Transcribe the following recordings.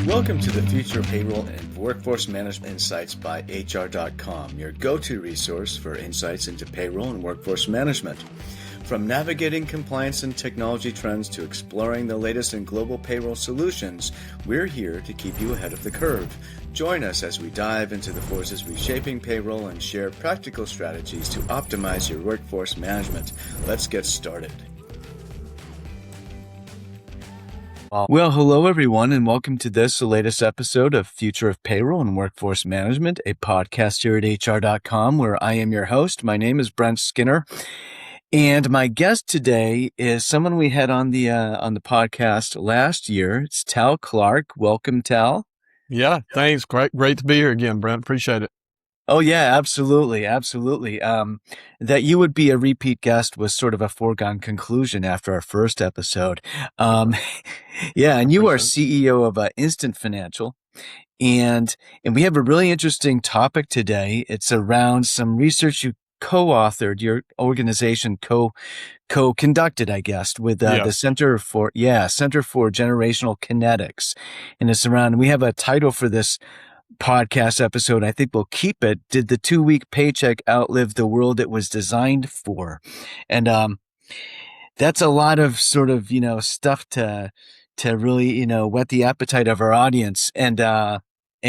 Welcome to the Future of Payroll and Workforce Management Insights by HR.com, your go-to resource for insights into payroll and workforce management. From navigating compliance and technology trends to exploring the latest in global payroll solutions, we're here to keep you ahead of the curve. Join us as we dive into the forces reshaping payroll and share practical strategies to optimize your workforce management. Let's get started. Well, hello, everyone, and welcome to the latest episode of Future of Payroll and Workforce Management, a podcast here at HR.com, where I am your host. My name is Brent Skinner, and my guest today is someone we had on the podcast last year. It's Tal Clark. Welcome, Tal. Yeah, thanks. Great to be here again, Brent. Appreciate it. Oh, yeah, absolutely. That you would be a repeat guest was sort of a foregone conclusion after our first episode. Yeah, and you are CEO of Instant Financial, and we have a really interesting topic today. It's around some research you co-authored, your organization co-conducted, I guess, with the Center for Generational Kinetics, and it's around. We have a title for this podcast episode. I think we'll keep it. Did the 2-week paycheck outlive the world it was designed for? And that's a lot of sort of stuff to really whet the appetite of our audience. And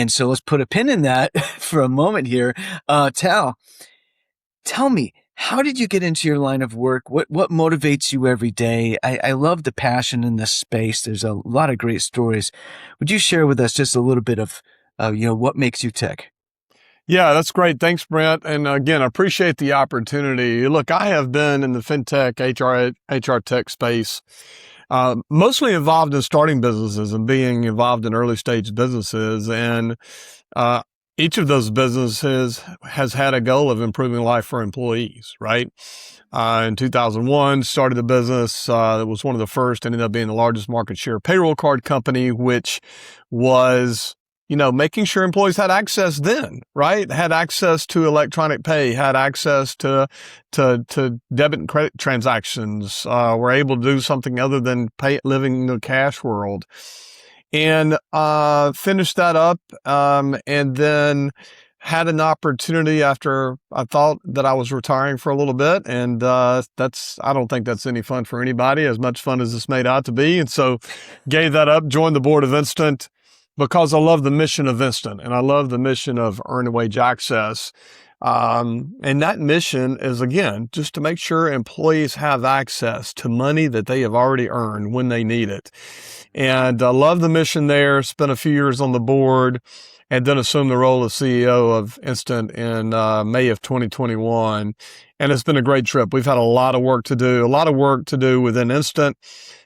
so let's put a pin in that for a moment here. Tal, tell me, how did you get into your line of work? What motivates you every day? I love the passion in this space. There's a lot of great stories. Would you share with us just a little bit of what makes you tick? Yeah, that's great. Thanks, Brent. And again, I appreciate the opportunity. Look, I have been in the fintech, HR tech space, mostly involved in starting businesses and being involved in early stage businesses. And each of those businesses has had a goal of improving life for employees, right? In 2001, started a business that was one of the first, ended up being the largest market share payroll card company, which was making sure employees had access then, right? Had access to electronic pay, had access to debit and credit transactions, were able to do something other than living in the cash world. And finished that up, and then had an opportunity after I thought that I was retiring for a little bit. And I don't think that's any fun for anybody, as much fun as it's made out to be. And so gave that up, joined the board of Instant, because I love the mission of Instant and I love the mission of earned wage access. And that mission is, again, just to make sure employees have access to money that they have already earned when they need it. And I love the mission there, spent a few years on the board, and then assumed the role of CEO of Instant in May of 2021. And it's been a great trip. We've had a lot of work to do within Instant.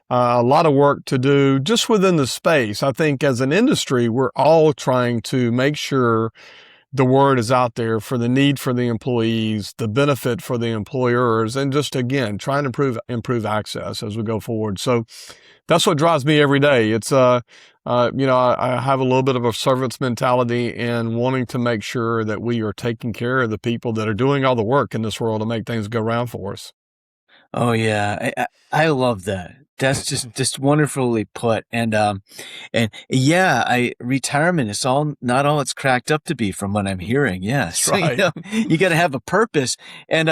A lot of work to do just within the space. I think as an industry, we're all trying to make sure the word is out there for the need for the employees, the benefit for the employers, and just, again, trying to improve access as we go forward. So that's what drives me every day. It's, I have a little bit of a servant's mentality and wanting to make sure that we are taking care of the people that are doing all the work in this world to make things go round for us. Oh, yeah. I love that. That's just wonderfully put. And retirement is not all it's cracked up to be from what I'm hearing. Yeah. So, right. You got to have a purpose. And,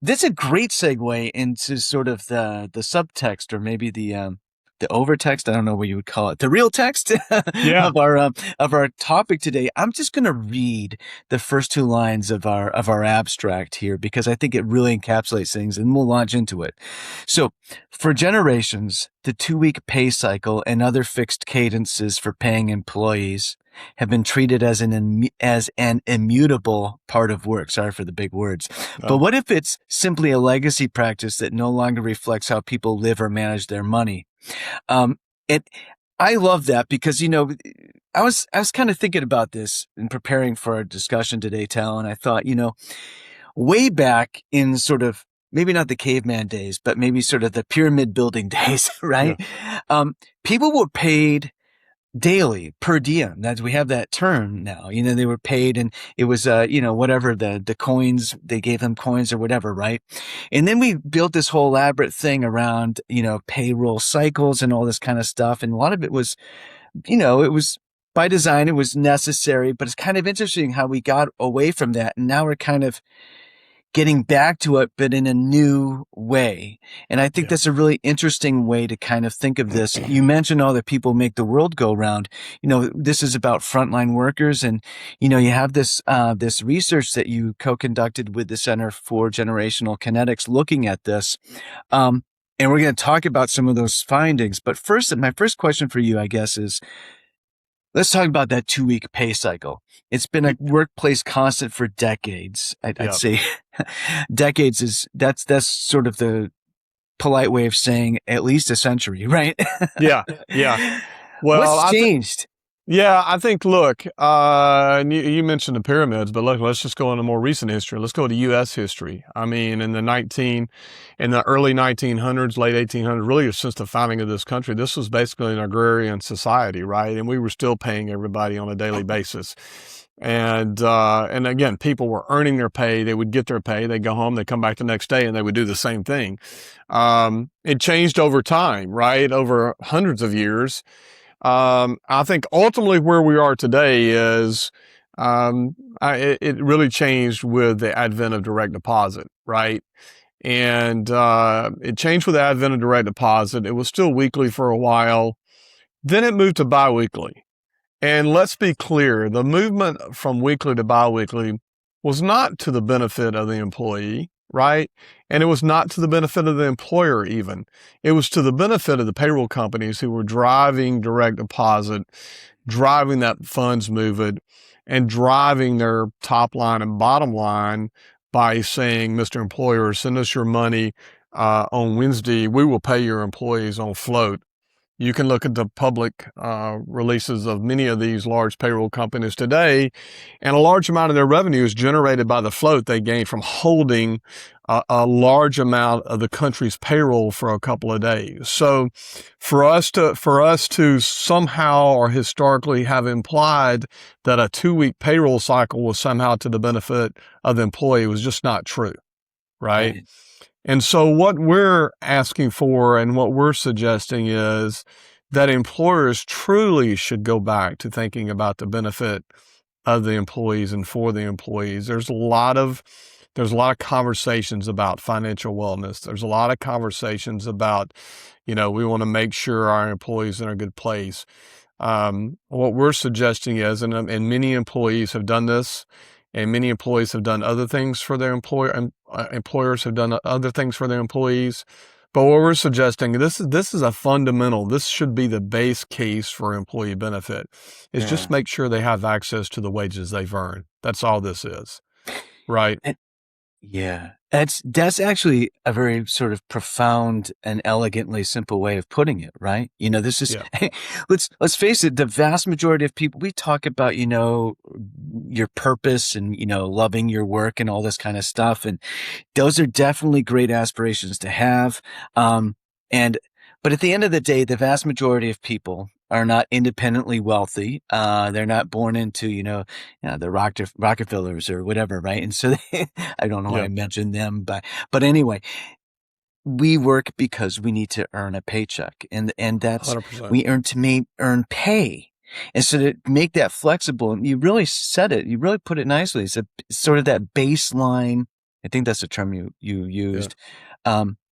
that's a great segue into sort of the subtext, or maybe the overtext. I don't know what you would call it. The real text of our topic today. I'm just going to read the first 2 lines of our abstract here, because I think it really encapsulates things, and we'll launch into it. So, for generations, the 2-week pay cycle and other fixed cadences for paying employees have been treated as an immutable part of work. Sorry for the big words. But what if it's simply a legacy practice that no longer reflects how people live or manage their money? I love that, because, I was kind of thinking about this in preparing for our discussion today, Tal, and I thought, way back in sort of, maybe not the caveman days, but maybe sort of the pyramid building days, right? Yeah. People were paid daily, per diem. That we have that term now. They were paid, and it was whatever the coins, they gave them coins or whatever, right? And then we built this whole elaborate thing around payroll cycles and all this kind of stuff, and a lot of it was it was by design, it was necessary, but it's kind of interesting how we got away from that. And now we're kind of getting back to it, but in a new way. And I think Yeah. that's a really interesting way to kind of think of this. You mentioned all the people make the world go round. This is about frontline workers. And, you have this research that you co-conducted with the Center for Generational Kinetics looking at this. And we're going to talk about some of those findings. But first, my first question for you, I guess, is let's talk about that 2-week pay cycle. It's been a workplace constant for decades. I'd Yeah. say decades that's sort of the polite way of saying at least a century, right? Yeah. Yeah. Well, What's changed? Yeah, I think, look, and you mentioned the pyramids, but look, let's just go into more recent history. Let's go to U.S. history. I mean, in the early 1900s, late 1800s, really since the founding of this country, this was basically an agrarian society, right? And we were still paying everybody on a daily basis. And again, people were earning their pay. They would get their pay. They'd go home. They'd come back the next day and they would do the same thing. It changed over time, right? Over hundreds of years. I think ultimately where we are today is it really changed with the advent of direct deposit, right? And it changed with the advent of direct deposit. It was still weekly for a while. Then it moved to biweekly. And let's be clear, the movement from weekly to biweekly was not to the benefit of the employee, right? And it was not to the benefit of the employer even. It was to the benefit of the payroll companies who were driving direct deposit, driving that funds movement, and driving their top line and bottom line by saying, Mr. Employer, send us your money on Wednesday. We will pay your employees on float. You can look at the public releases of many of these large payroll companies today, and a large amount of their revenue is generated by the float they gain from holding a large amount of the country's payroll for a couple of days. So for us to somehow or historically have implied that a 2-week payroll cycle was somehow to the benefit of the employee was just not true, right? And so what we're asking for and what we're suggesting is that employers truly should go back to thinking about the benefit of the employees and for the employees. There's a lot of conversations about financial wellness. There's a lot of conversations about, we want to make sure our employees are in a good place. What we're suggesting is, and many employees have done this, and many employees have done other things for their employers have done other things for their employees. But what we're suggesting, this is a fundamental, this should be the base case for employee benefit, is just make sure they have access to the wages they've earned. That's all this is, right? Yeah, that's actually a very sort of profound and elegantly simple way of putting it, right? This is let's face it, the vast majority of people we talk about, your purpose and loving your work and all this kind of stuff, and those are definitely great aspirations to have. But at the end of the day, the vast majority of people are not independently wealthy. They're not born into, the Rockefellers or whatever, right? And so I don't know why I mentioned them, but anyway, we work because we need to earn a paycheck, and that's 100%. We earn pay. And so to make that flexible, and you really said it, you really put it nicely. It's sort of that baseline. I think that's the term you used.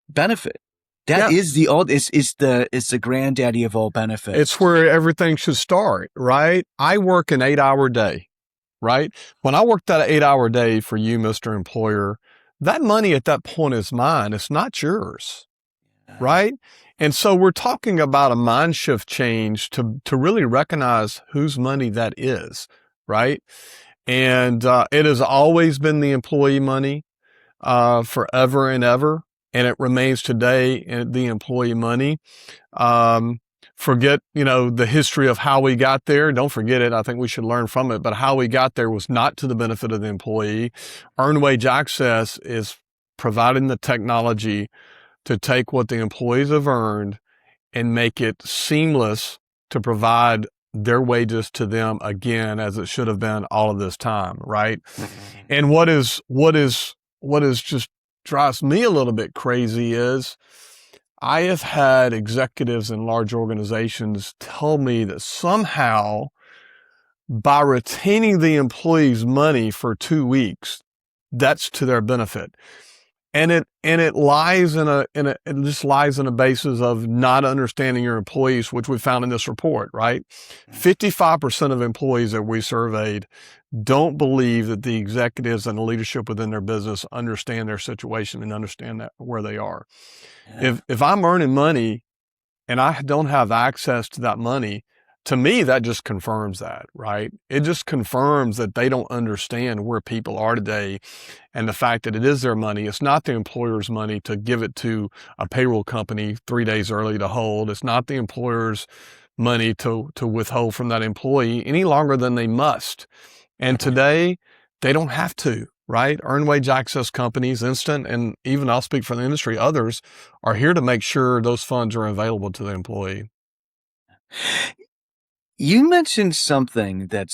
Benefit. That is it's the granddaddy of all benefits. It's where everything should start, right? I work an 8-hour day, right? When I work that 8-hour day for you, Mr. Employer, that money at that point is mine. It's not yours, right? And so we're talking about a mind shift change to really recognize whose money that is, right? And it has always been the employee money forever and ever. And it remains today the employee money. Forget, the history of how we got there. Don't forget it. I think we should learn from it. But how we got there was not to the benefit of the employee. Earned wage access is providing the technology to take what the employees have earned and make it seamless to provide their wages to them again, as it should have been all of this time, right? And what is just drives me a little bit crazy is I have had executives in large organizations tell me that somehow by retaining the employee's money for 2 weeks, that's to their benefit. And it lies it just lies in a basis of not understanding your employees, which we found in this report, right? 55% of employees that we surveyed don't believe that the executives and the leadership within their business understand their situation and understand that where they are. Yeah. If I'm earning money and I don't have access to that money, to me, that just confirms that, right? It just confirms that they don't understand where people are today and the fact that it is their money. It's not the employer's money to give it to a payroll company 3 days early to hold. It's not the employer's money to withhold from that employee any longer than they must. And today, they don't have to, right? Earned wage access companies, Instant, and even I'll speak for the industry, others are here to make sure those funds are available to the employee. You mentioned something that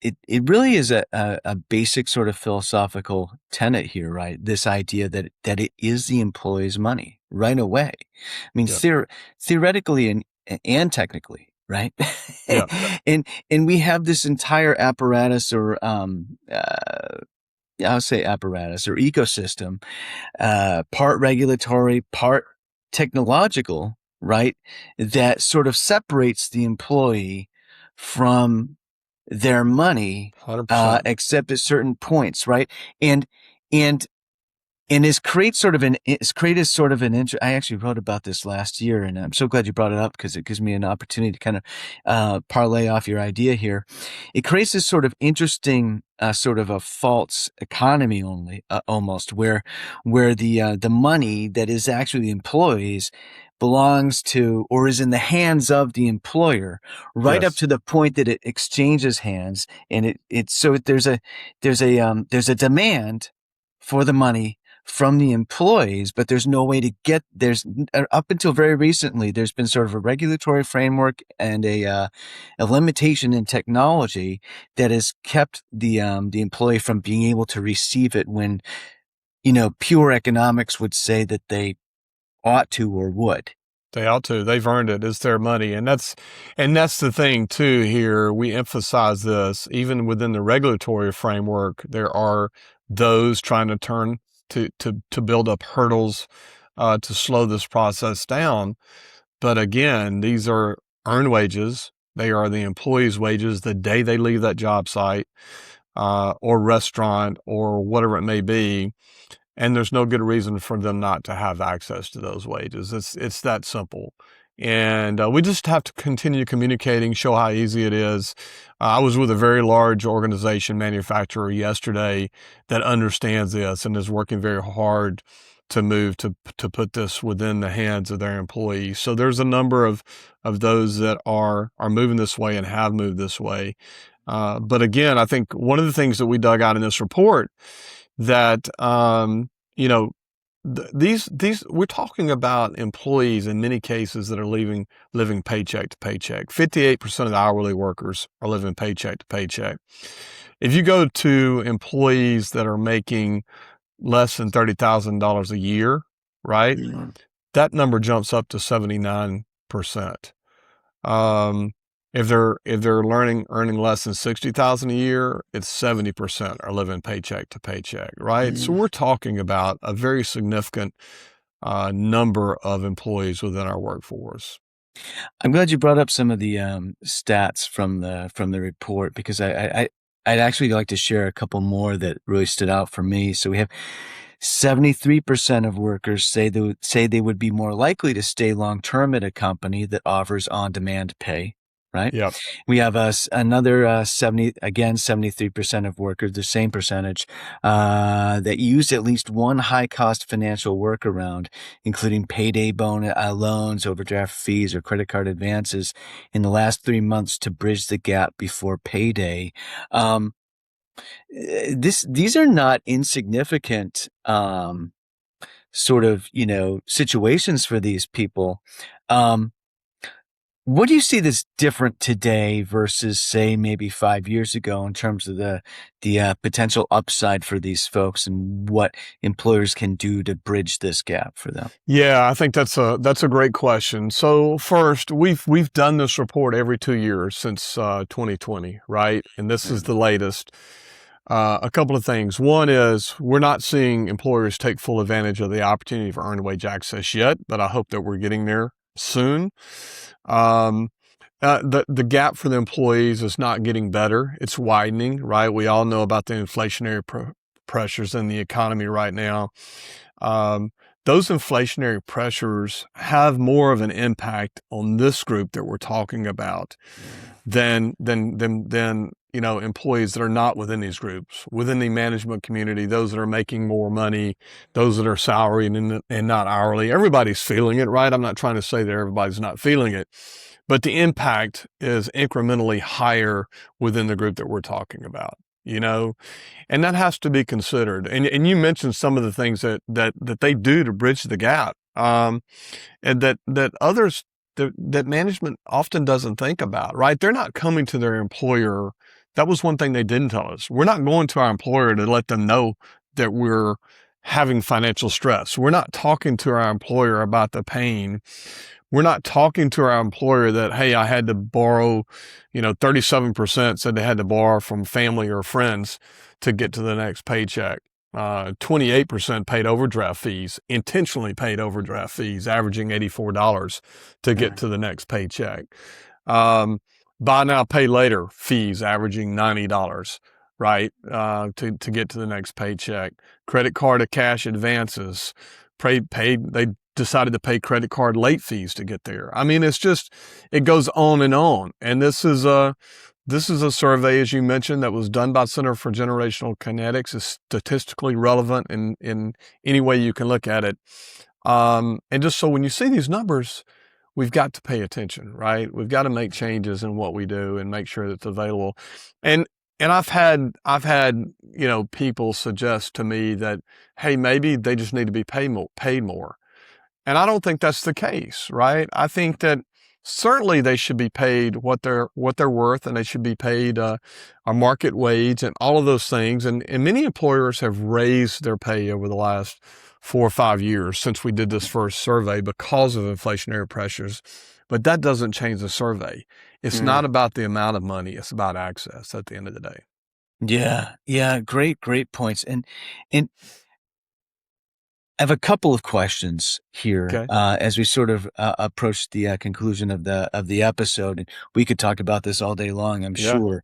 it really is a basic sort of philosophical tenet here, right? This idea that it is the employee's money right away. I mean, Yeah. theoretically and technically, right? Yeah. and we have this entire apparatus or I'll say apparatus or ecosystem, part regulatory, part technological, right? That sort of separates the employee from their money, 100%. except at certain points, right? And and it's created sort of an I actually wrote about this last year, and I'm so glad you brought it up because it gives me an opportunity to kind of parlay off your idea here. It creates this sort of interesting sort of a false economy almost where the money that is actually the employees belongs to or is in the hands of the employer right up Yes. to the point that it exchanges hands, and it's so there's a demand for the money from the employees, but there's no way to get up until very recently, there's been sort of a regulatory framework and a limitation in technology that has kept the employee from being able to receive it when, pure economics would say that they ought to or would. They ought to. They've earned it. It's their money. And that's the thing too here. We emphasize this even within the regulatory framework. There are those trying to turn to build up hurdles to slow this process down. But again, these are earned wages. They are the employee's wages the day they leave that job site or restaurant or whatever it may be. And there's no good reason for them not to have access to those wages. It's that simple. And we just have to continue communicating, show how easy it is. I was with a very large organization manufacturer yesterday that understands this and is working very hard to move to put this within the hands of their employees. So there's a number of those that are moving this way and have moved this way. But again, I think one of the things that we dug out in this report that you know these we're talking about employees in many cases that are living paycheck to paycheck. 58% of the hourly workers are living paycheck to paycheck. If you go to employees that are making less than $30,000 a year, right, that number jumps up to 79%. Um, if they're earning less than 60,000 a year, it's 70% are living paycheck to paycheck, right? So we're talking about a very significant number of employees within our workforce. I'm glad you brought up some of the stats from the report because I'd actually like to share a couple more that really stood out for me. So we have 73% of workers say they would be more likely to stay long term at a company that offers on demand pay. Right. Yep. We have another 73% of workers, the same percentage, that used at least one high cost financial workaround, including payday loans, overdraft fees, or credit card advances in the last 3 months to bridge the gap before payday. These are not insignificant, sort of, situations for these people. Um, What do you see that's different today versus, say, maybe 5 years ago in terms of the potential upside for these folks and what employers can do to bridge this gap for them? Yeah, I think that's a great question. So first, we've done this report every 2 years since 2020, right? And this is the latest. A couple of things. One is we're not seeing employers take full advantage of the opportunity for earned wage access yet, but I hope that we're getting there soon. Um, the gap for the employees is not getting better; it's widening, right? We all know about the inflationary pressures in the economy right now. Um, those inflationary pressures have more of an impact on this group that we're talking about than employees that are not within these groups, within the management community, those that are making more money, those that are salaried and not hourly. Everybody's feeling it, right? I'm not trying to say that everybody's not feeling it, but the impact is incrementally higher within the group that we're talking about, and that has to be considered. And you mentioned some of the things that they do to bridge the gap, and that others that management often doesn't think about, right? They're not coming to their employer. That was one thing they didn't tell us. We're not going to our employer to let them know that we're having financial stress. We're not talking to our employer about the pain. We're not talking to our employer that, hey, I had to borrow, 37% said they had to borrow from family or friends to get to the next paycheck. 28% paid overdraft fees, intentionally paid overdraft fees, averaging $84 to get to the next paycheck. Buy now, pay later fees, averaging $90, right, to get to the next paycheck. Credit card to cash advances, they decided to pay credit card late fees to get there. I mean, it goes on and on. And this is a survey, as you mentioned, that was done by Center for Generational Kinetics. It's statistically relevant in any way you can look at it. And just so when you see these numbers, we've got to pay attention, right? We've got to make changes in what we do and make sure that it's available. And I've had people suggest to me that, hey, maybe they just need to be paid more. And I don't think that's the case, right? I think that certainly they should be paid what they're worth, and they should be paid a market wage and all of those things. And many employers have raised their pay over the last 4 or 5 years since we did this first survey because of inflationary pressures. But that doesn't change the survey. It's not about the amount of money. It's about access at the end of the day. Yeah. Great points. And I have a couple of questions here Okay. as we sort of approach the conclusion of the episode, and we could talk about this all day long, I'm sure.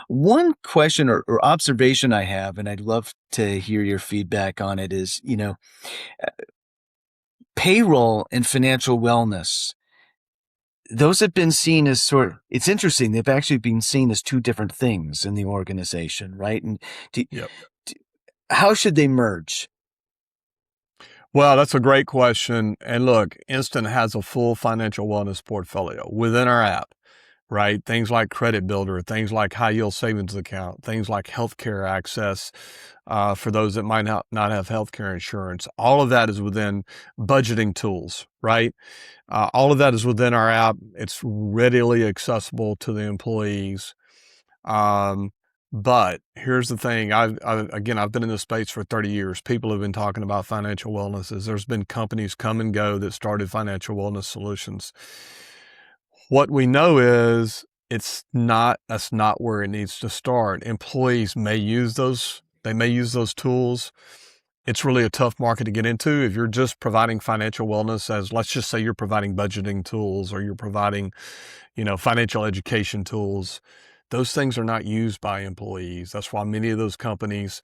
One question or observation I have, and I'd love to hear your feedback on it, is payroll and financial wellness. Those have been seen as it's interesting. They've actually been seen as two different things in the organization, right? And how should they merge? Well, that's a great question. And look, Instant has a full financial wellness portfolio within our app, right? Things like credit builder, things like high yield savings account, things like healthcare access for those that might not have healthcare insurance. All of that is within budgeting tools, right? All of that is within our app. It's readily accessible to the employees. But here's the thing. I've been in this space for 30 years. People have been talking about financial wellnesses. There's been companies come and go that started financial wellness solutions. What we know is that's not where it needs to start. Employees may use those. They may use those tools. It's really a tough market to get into. If you're just providing financial wellness as, let's just say you're providing budgeting tools or you're providing, financial education tools, those things are not used by employees. That's why many of those companies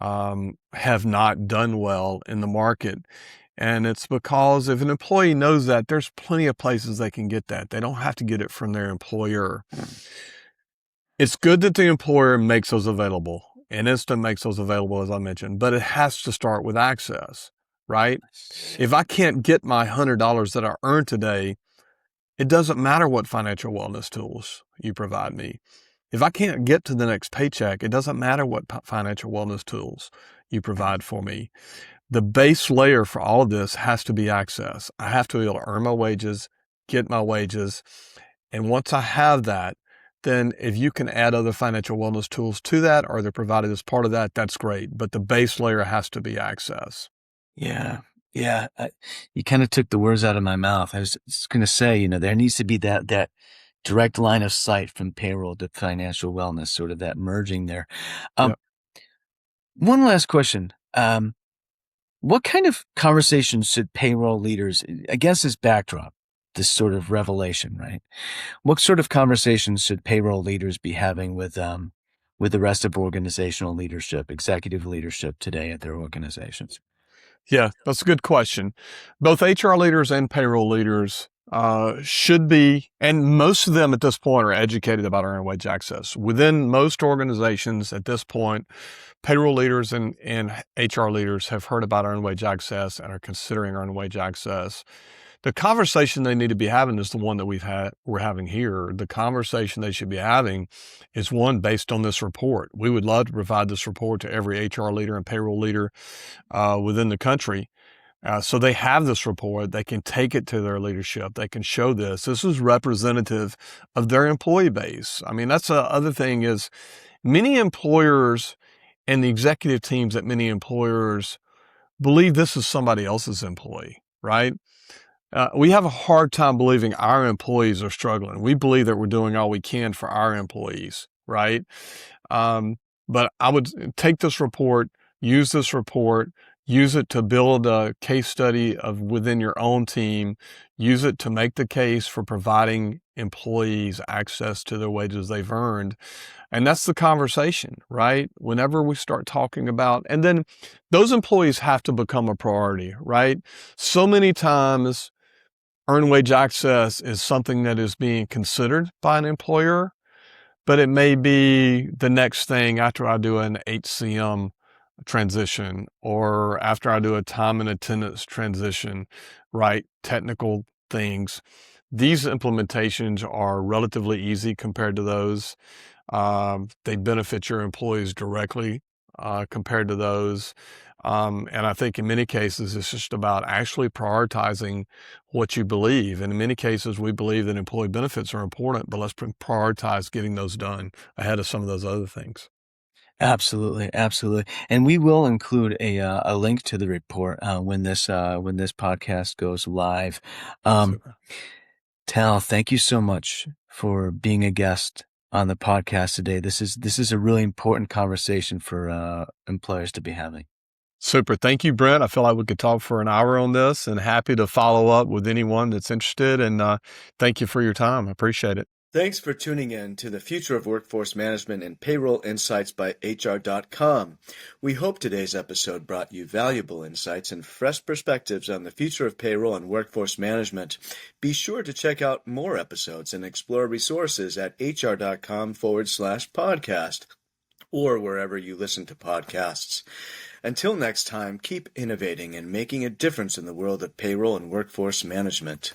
have not done well in the market. And it's because if an employee knows that, there's plenty of places they can get that. They don't have to get it from their employer. It's good that the employer makes those available, and Instant makes those available, as I mentioned, but it has to start with access, right? If I can't get my $100 that I earned today, it doesn't matter what financial wellness tools you provide me. If I can't get to the next paycheck, it doesn't matter what financial wellness tools you provide for me. The base layer for all of this has to be access. I have to be able to earn my wages get my wages. And once I have that, then if you can add other financial wellness tools to that, or they're provided as part of that, that's great. But the base layer has to be access. Yeah. Yeah. You kind of took the words out of my mouth. I was just going to say, there needs to be that direct line of sight from payroll to financial wellness, sort of that merging there. Yep. One last question. What kind of conversations should payroll leaders, against this backdrop, this sort of revelation, right? What sort of conversations should payroll leaders be having with the rest of organizational leadership, executive leadership today at their organizations? Yeah, that's a good question. Both HR leaders and payroll leaders should be, and most of them at this point are educated about earned wage access. Within most organizations at this point, payroll leaders and HR leaders have heard about earned wage access and are considering earned wage access. The conversation they need to be having is the one that we're having here. The conversation they should be having is one based on this report. We would love to provide this report to every HR leader and payroll leader within the country. So they have this report. They can take it to their leadership. They can show this. This is representative of their employee base. I mean, that's the other thing is many employers and the executive teams at many employers believe this is somebody else's employee, right? We have a hard time believing our employees are struggling. We believe that we're doing all we can for our employees, right? But I would take this report, use it to build a case study of within your own team, use it to make the case for providing employees access to their wages they've earned. And that's the conversation, right? Whenever we start talking about, and then those employees have to become a priority, right? So many times, earned wage access is something that is being considered by an employer, but it may be the next thing after I do an HCM transition or after I do a time and attendance transition, right? Technical things. These implementations are relatively easy compared to those. They benefit your employees directly compared to those. And I think in many cases, it's just about actually prioritizing what you believe. And in many cases, we believe that employee benefits are important, but let's prioritize getting those done ahead of some of those other things. Absolutely, absolutely, and we will include a link to the report when this podcast goes live. Um, Super. Tal, thank you so much for being a guest on the podcast today. This is a really important conversation for employers to be having. Super. Thank you, Brent. I feel like we could talk for an hour on this and happy to follow up with anyone that's interested. And thank you for your time. I appreciate it. Thanks for tuning in to the Future of Workforce Management and Payroll Insights by HR.com. We hope today's episode brought you valuable insights and fresh perspectives on the future of payroll and workforce management. Be sure to check out more episodes and explore resources at HR.com/podcast or wherever you listen to podcasts. Until next time, keep innovating and making a difference in the world of payroll and workforce management.